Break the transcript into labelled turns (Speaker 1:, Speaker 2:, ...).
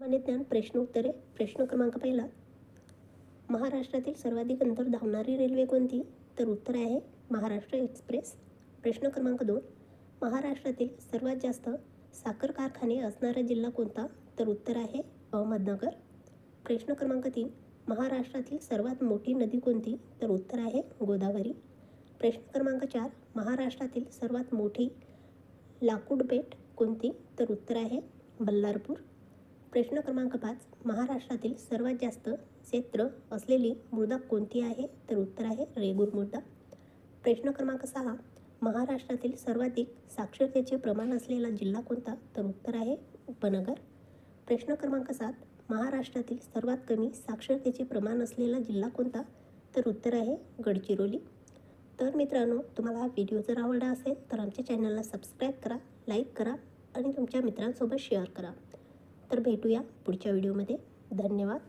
Speaker 1: सामान्य ज्ञान प्रश्न उत्तरे. प्रश्न क्रमांक पहिला. महाराष्ट्रातील सर्वाधिक अंतर धावणारी रेल्वे कोणती? तर उत्तर आहे महाराष्ट्र एक्सप्रेस. प्रश्न क्रमांक 2. महाराष्ट्रातील सर्वात जास्त साखर कारखाने असणारा जिल्हा कोणता? तर उत्तर आहे अहमदनगर. प्रश्न क्रमांक 3. महाराष्ट्रातील सर्वात मोठी नदी कोणती? तर उत्तर आहे गोदावरी. प्रश्न क्रमांक 4. महाराष्ट्रातील सर्वात मोठी लाकूड बेट कोणती? तर उत्तर आहे बल्लारपूर. प्रश्न क्रमांक 5. महाराष्ट्रातील सर्वात जास्त क्षेत्र असलेली मृदा कोणती आहे? तर उत्तर आहे रेगूर मृदा. प्रश्न क्रमांक 6. महाराष्ट्रातील सर्वाधिक साक्षरतेचे प्रमाण असलेला जिल्हा कोणता? तर उत्तर आहे उपनगर. प्रश्न क्रमांक 7. महाराष्ट्रातील सर्वात कमी साक्षरतेचे प्रमाण असलेला जिल्हा कोणता? तर उत्तर आहे गडचिरोली. तर मित्रांनो, तुम्हाला हा व्हिडिओ जर आवडला असेल तर आमच्या चॅनलला सबस्क्राईब करा, लाईक करा आणि तुमच्या मित्रांसोबत शेअर करा. तर भेटूया पुढच्या व्हिडिओमध्ये. धन्यवाद.